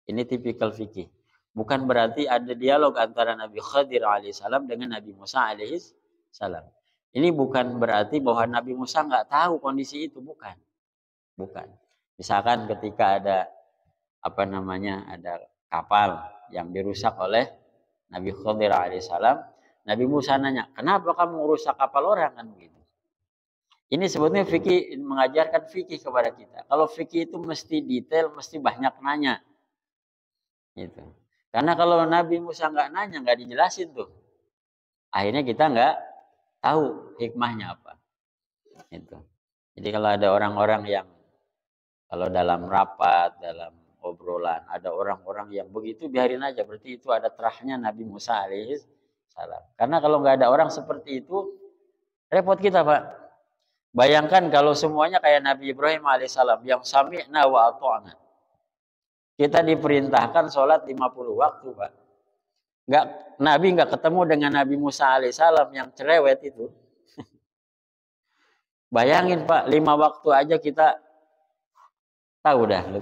Ini tipikal fikih. Bukan berarti ada dialog antara Nabi Khadir alaihissalam dengan Nabi Musa alaihissalam. Ini bukan berarti bahwa Nabi Musa nggak tahu kondisi itu, bukan. Bukan. Misalkan ketika ada ada kapal yang dirusak oleh Nabi Khidir alaihissalam, Nabi Musa nanya, kenapa kamu merusak kapal orang kan begitu. Ini sebetulnya fikih mengajarkan fikih kepada kita. Kalau fikih itu mesti detail, mesti banyak nanya. Gitu. Karena kalau Nabi Musa nggak nanya, nggak dijelasin tuh. Akhirnya kita nggak tahu hikmahnya apa. Gitu. Jadi kalau ada orang-orang yang kalau dalam rapat, dalam obrolan, ada orang-orang yang begitu biarin aja. Berarti itu ada terahnya Nabi Musa alaihissalam. Karena kalau nggak ada orang seperti itu, repot kita Pak. Bayangkan kalau semuanya kayak Nabi Ibrahim alaihissalam yang sami'na wa ata'na. Kita diperintahkan sholat 50 waktu, Pak. Nabi nggak ketemu dengan Nabi Musa alaihissalam yang cerewet itu. Bayangin Pak, 5 waktu aja kita tahu dah. 5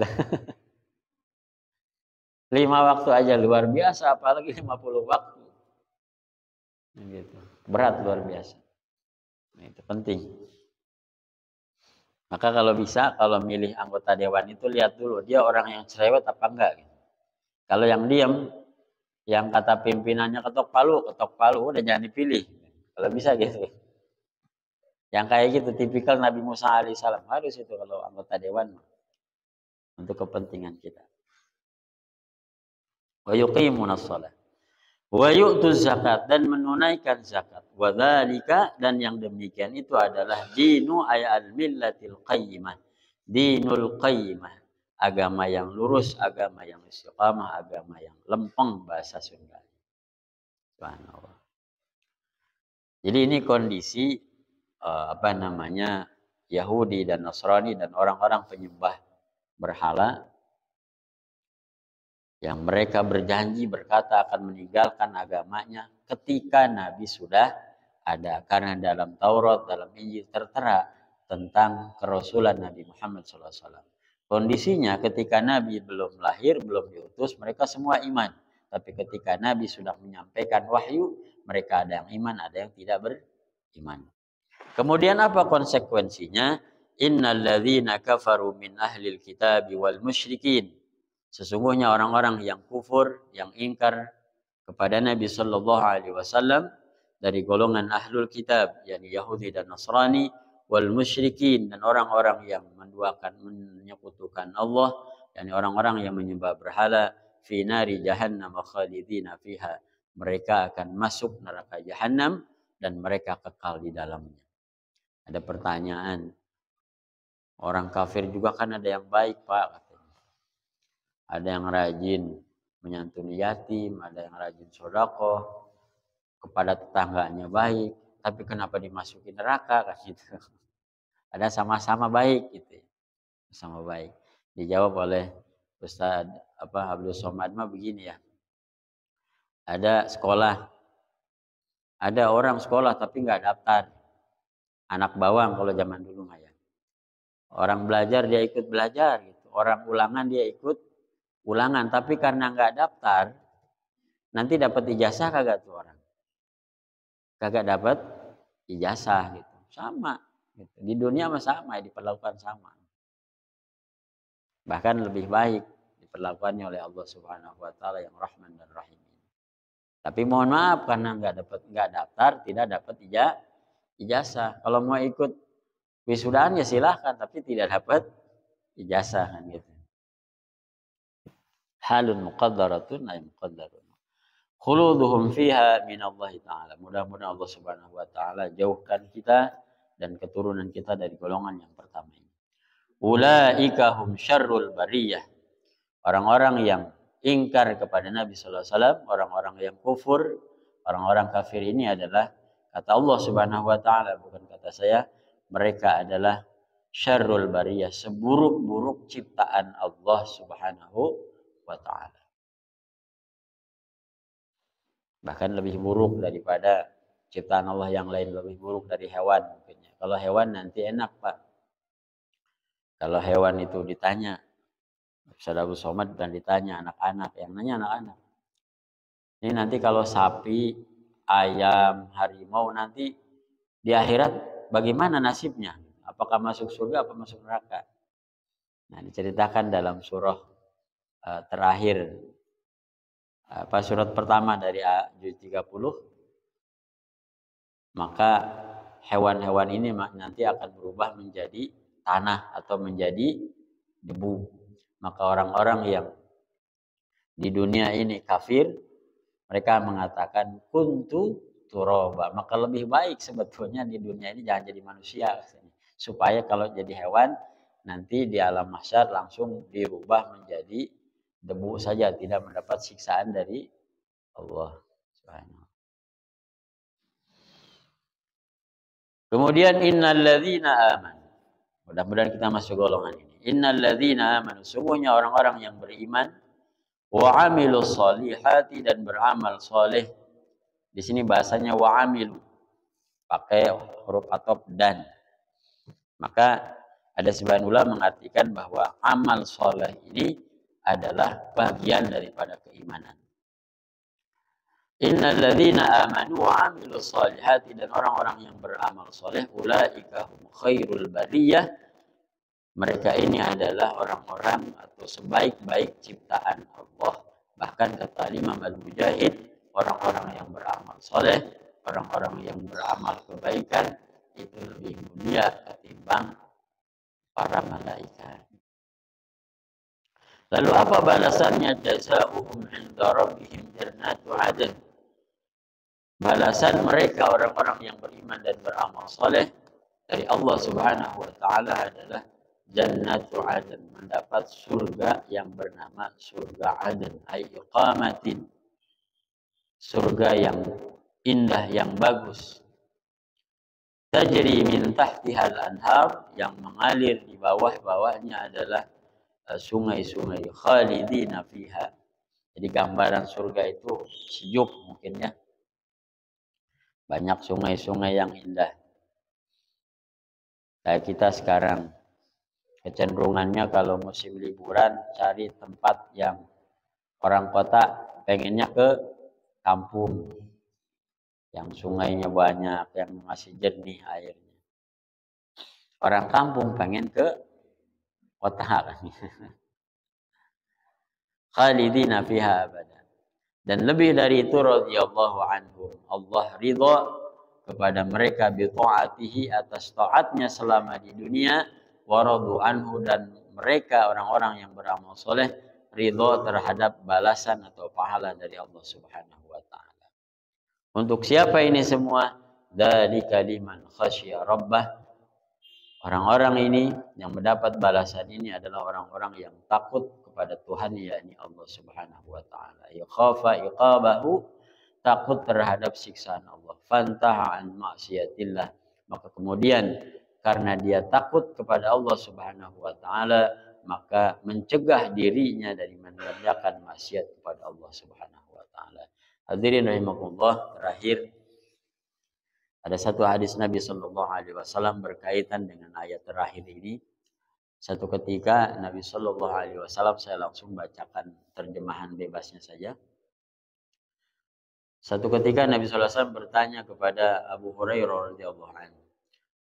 waktu aja luar biasa, apalagi 50 waktu. Gitu. Berat luar biasa. Itu penting. Maka kalau bisa, kalau milih anggota dewan itu lihat dulu dia orang yang cerewet apa enggak. Gitu. Kalau yang diam, yang kata pimpinannya ketok palu, udah jangan dipilih. Kalau bisa gitu. Yang kayak gitu, tipikal Nabi Musa alaihissalam harus itu kalau anggota dewan untuk kepentingan kita. Wa yuqimunas shalah. Wa yu'tuz zakat dan menunaikan zakat. Wa dzalika dan yang demikian itu adalah dinu ayal millatil qayyimah. Dinul qayyimah. Agama yang lurus, agama yang istiqamah, agama yang lempeng bahasa Sunda. Subhanallah. Jadi ini kondisi Yahudi dan Nasrani dan orang-orang penyembah berhala yang mereka berjanji berkata akan meninggalkan agamanya ketika Nabi sudah ada. Karena dalam Taurat, dalam Injil tertera tentang kerasulan Nabi Muhammad SAW. Kondisinya ketika Nabi belum lahir, belum diutus, mereka semua iman. Tapi ketika Nabi sudah menyampaikan wahyu, mereka ada yang iman, ada yang tidak beriman. Kemudian apa konsekuensinya? Innal ladzina kafaru min ahlil kitab wal musyrikin. Sesungguhnya orang-orang yang kufur, yang ingkar kepada Nabi sallallahu alaihi wasallam dari golongan ahlul kitab, yakni Yahudi dan Nasrani, wal musyrikin dan orang-orang yang menyekutukan Allah, yakni orang-orang yang menyembah berhala, fi nari jahannam khalidina fiha. Mereka akan masuk neraka Jahannam dan mereka kekal di dalamnya. Ada pertanyaan, orang kafir juga kan ada yang baik Pak. Ada yang rajin menyantuni yatim, ada yang rajin sedekah, kepada tetangganya baik, tapi kenapa dimasuki neraka kan gitu. Ada sama-sama baik gitu ya. Sama baik. Dijawab oleh Ustaz Abdul Somad mah begini ya. Ada sekolah, ada orang sekolah tapi nggak daftar. Anak bawang kalau zaman dulu mah ya. Orang belajar dia ikut belajar gitu. Orang ulangan dia ikut ulangan, tapi karena nggak daftar, nanti dapat ijazah kagak tuh orang? Kagak dapat ijazah gitu. Sama gitu. Di dunia mah sama, diperlakukan sama. Bahkan lebih baik diperlakukannya oleh Allah Subhanahu wa taala yang Rahman dan Rahim. Tapi mohon maaf karena nggak daftar, tidak dapat ijazah. Kalau mau ikut wisudaan ya silahkan, tapi tidak dapat ijazah kan gitu. Halun muqaddaratun ay muqaddarun. Khuluduhum fiha min Allah Ta'ala. Mudah-mudahan Allah Subhanahu wa taala jauhkan kita dan keturunan kita dari golongan yang pertama ini. Ulaika hum syarrul bariyah. Orang-orang yang ingkar kepada Nabi sallallahu alaihi wasallam, orang-orang yang kufur, orang-orang kafir ini adalah kata Allah Subhanahu wa taala, bukan kata saya, mereka adalah syarrul bariyah, seburuk-buruk ciptaan Allah Subhanahu wa taala. Bahkan lebih buruk daripada ciptaan Allah yang lain, lebih buruk dari hewan mungkinnya. Kalau hewan nanti enak Pak. Kalau hewan itu ditanya, Ustaz Abdul Somad dan ditanya anak-anak, yang nanya anak-anak. Ini nanti kalau sapi, ayam, harimau nanti di akhirat bagaimana nasibnya? Apakah masuk surga atau masuk neraka? Nah, diceritakan dalam surah terakhir surat pertama dari juz 30, maka hewan-hewan ini nanti akan berubah menjadi tanah atau menjadi debu. Maka orang-orang yang di dunia ini kafir, mereka mengatakan kuntu turaba. Maka lebih baik sebetulnya di dunia ini jangan jadi manusia, supaya kalau jadi hewan nanti di alam mahsyar langsung dirubah menjadi debu saja, tidak mendapat siksaan dari Allah Subhanahu. Kemudian innalladzina amanu. Mudah-mudahan kita masuk golongan ini. Innalladzina amanu, sungguhnya orang-orang yang beriman, wa amilus solihati, dan beramal soleh. Di sini bahasanya wa amilu, pakai huruf atop dan. Maka ada sebagian ulama mengartikan bahwa amal soleh ini adalah bagian daripada keimanan. Innalladzina amanu wa amilus solihati, dan orang-orang yang beramal soleh, ulaika hum khairul bariyah, mereka ini adalah orang-orang atau sebaik-baik ciptaan Allah. Bahkan kata Imam Al-Mujahid, orang-orang yang beramal soleh, orang-orang yang beramal kebaikan itu lebih mulia ketimbang para malaikat. Lalu apa balasannya? Jazaohum 'inda rabbihim jannatu 'adn. Balasan mereka orang-orang yang beriman dan beramal soleh dari Allah Subhanahu wa taala adalah jannatu 'adn, mendapat surga yang bernama surga Aden, ay iqamatin, surga yang indah, yang bagus. Tajri min tahtihal anhar, yang mengalir di bawah-bawahnya adalah sungai-sungai, khalidina fiha. Jadi gambaran surga itu sejuk mungkin ya. Banyak sungai-sungai yang indah. Kayak kita sekarang kecenderungannya kalau musim liburan cari tempat yang orang kota pengennya ke kampung, yang sungainya banyak, yang masih jernih airnya. Orang kampung pengen ke kota kan. Khalidina fiha abada. Dan lebih dari itu radhiyallahu anhum, Allah ridha kepada mereka bi ta'atihi, atas taatnya selama di dunia, wa radu anhu, dan mereka orang-orang yang beramal soleh ridha terhadap balasan atau pahala dari Allah Subhanahu wa taala. Untuk siapa ini semua? Dzalika liman khasya rabbah. Orang-orang ini yang mendapat balasan ini adalah orang-orang yang takut kepada Tuhan, yakni Allah Subhanahu wa taala. Yakhafa iqabahu, takut terhadap siksaan Allah. Fantaha an maksiatillah, maka kemudian karena dia takut kepada Allah Subhanahu wa taala, maka mencegah dirinya dari mengerjakan maksiat kepada Allah Subhanahu wa taala. Hadirin rahimakumullah, terakhir ada satu hadis Nabi Shallallahu Alaihi Wasallam berkaitan dengan ayat terakhir ini. Satu ketika Nabi Shallallahu Alaihi Wasallam, saya langsung bacakan terjemahan bebasnya saja. Satu ketika Nabi Shallallahu Alaihi Wasallam bertanya kepada Abu Hurairah radhiyallahu anhu,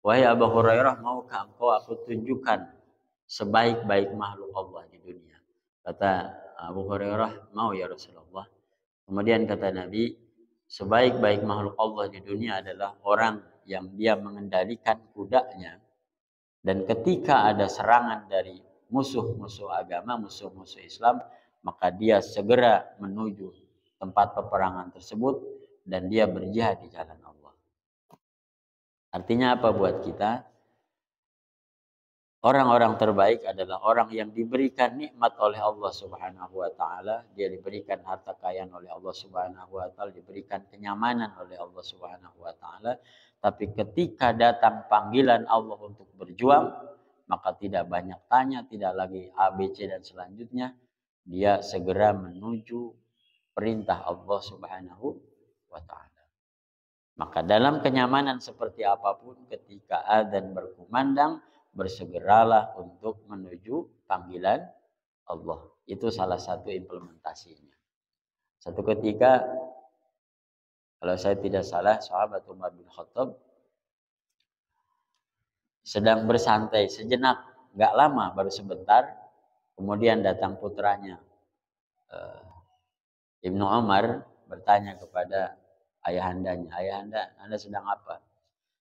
wahai Abu Hurairah, maukah engkau aku tunjukkan sebaik-baik makhluk Allah di dunia? Kata Abu Hurairah, mau ya Rasulullah. Kemudian kata Nabi, sebaik-baik makhluk Allah di dunia adalah orang yang dia mengendalikan kudanya, dan ketika ada serangan dari musuh-musuh agama, musuh-musuh Islam, maka dia segera menuju tempat peperangan tersebut dan dia berjihad di jalan Allah. Artinya apa buat kita? Orang-orang terbaik adalah orang yang diberikan nikmat oleh Allah Subhanahu wa taala, dia diberikan harta kekayaan oleh Allah Subhanahu wa taala, diberikan kenyamanan oleh Allah Subhanahu wa taala, tapi ketika datang panggilan Allah untuk berjuang, maka tidak banyak tanya, tidak lagi A, B, C dan selanjutnya, dia segera menuju perintah Allah Subhanahu wa taala. Maka dalam kenyamanan seperti apapun, ketika adzan berkumandang, bersegeralah untuk menuju panggilan Allah. Itu salah satu implementasinya. Satu ketika, kalau saya tidak salah, sahabat Umar bin Khattab sedang bersantai sejenak, gak lama, baru sebentar, kemudian datang putranya, Ibnu Umar bertanya kepada ayahandanya, "Ayahanda, Anda sedang apa?"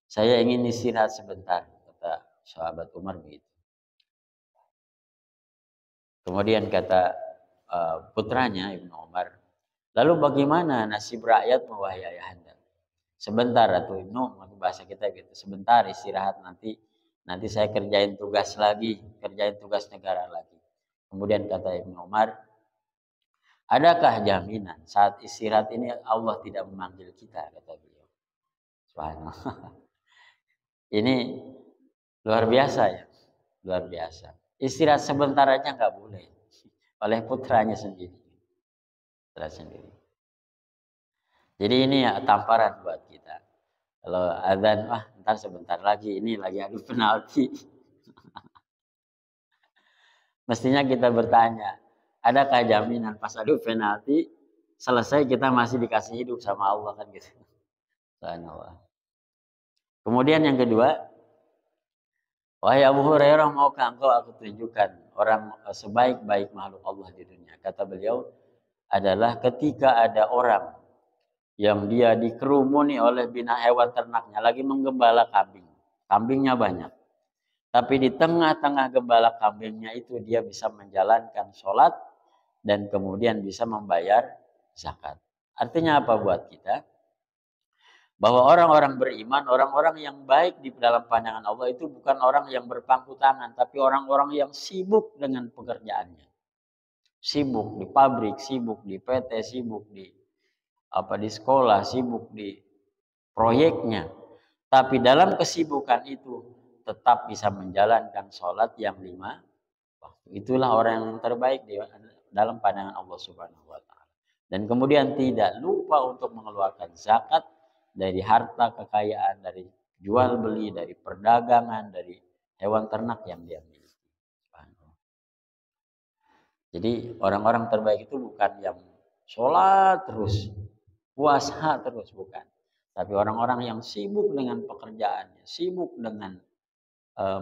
"Saya ingin istirahat sebentar," kata sahabat Umar begitu. Kemudian kata putranya Ibnu Umar, "Lalu bagaimana nasib rakyat wahai ayahanda?" "Sebentar atau Ibnu," bahasa kita gitu, "sebentar istirahat, nanti saya kerjain tugas lagi, kerjain tugas negara lagi." Kemudian kata Ibnu Umar, "Adakah jaminan saat istirahat ini Allah tidak memanggil kita?" kata beliau. Subhanallah. Ini luar biasa ya, luar biasa. Istirahat sebentar aja nggak boleh oleh putranya sendiri. Putra sendiri. Jadi ini ya tamparan buat kita. Kalau azan, wah ntar sebentar lagi, ini lagi adu penalti. Mestinya kita bertanya, adakah jaminan pas adu penalti selesai kita masih dikasih hidup sama Allah kan gitu. Subhanallah. Kemudian yang kedua, wahai Abu Hurairah, maukah engkau aku tunjukkan orang sebaik-baik makhluk Allah di dunia? Kata beliau, adalah ketika ada orang yang dia dikerumuni oleh bina hewan ternaknya lagi menggembala kambing. Kambingnya banyak. Tapi di tengah-tengah gembala kambingnya itu dia bisa menjalankan sholat dan kemudian bisa membayar zakat. Artinya apa buat kita? Bahwa orang-orang beriman, orang-orang yang baik di dalam pandangan Allah itu bukan orang yang berpangku tangan, tapi orang-orang yang sibuk dengan pekerjaannya. Sibuk di pabrik, sibuk di PT, sibuk di sekolah, sibuk di proyeknya. Tapi dalam kesibukan itu tetap bisa menjalankan sholat yang 5 waktu. Itulah orang yang terbaik dalam pandangan Allah Subhanahu wa taala. Dan kemudian tidak lupa untuk mengeluarkan zakat dari harta kekayaan, dari jual beli, dari perdagangan, dari hewan ternak yang dia miliki. Jadi orang-orang terbaik itu bukan yang sholat terus, puasa terus, bukan. Tapi orang-orang yang sibuk dengan pekerjaannya, sibuk dengan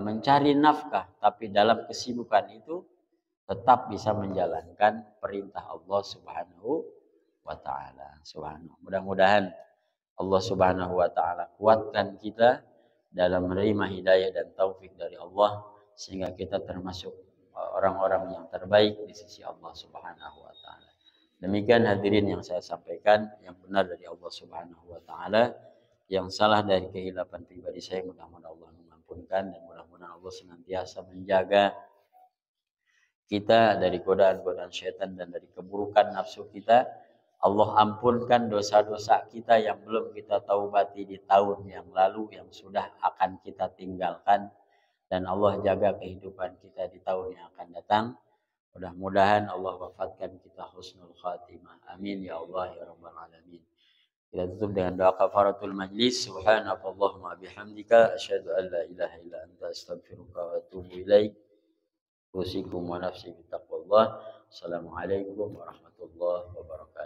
mencari nafkah, tapi dalam kesibukan itu tetap bisa menjalankan perintah Allah Subhanahu wa taala. Mudah-mudahan Allah Subhanahu wa taala kuatkan kita dalam menerima hidayah dan taufik dari Allah sehingga kita termasuk orang-orang yang terbaik di sisi Allah Subhanahu wa taala. Demikian hadirin yang saya sampaikan, yang benar dari Allah Subhanahu wa taala, yang salah dari kehilapan pribadi saya mudah-mudahan Allah mengampunkan dan mudah-mudahan Allah senantiasa menjaga kita dari godaan-godaan syaitan dan dari keburukan nafsu kita. Allah ampunkan dosa-dosa kita yang belum kita taubati di tahun yang lalu yang sudah akan kita tinggalkan, dan Allah jaga kehidupan kita di tahun yang akan datang. Mudah-mudahan Allah wafatkan kita husnul khatimah. Amin ya Allah ya rabbal alamin. Kita tutup dengan doa kafaratul majlis. Subhanakallahumma bihamdika asyhadu an la ilaha illa anta astaghfiruka wa atubu ilaik. Usikum wa nafsi bittaqwallah. Assalamualaikum warahmatullahi wabarakatuh.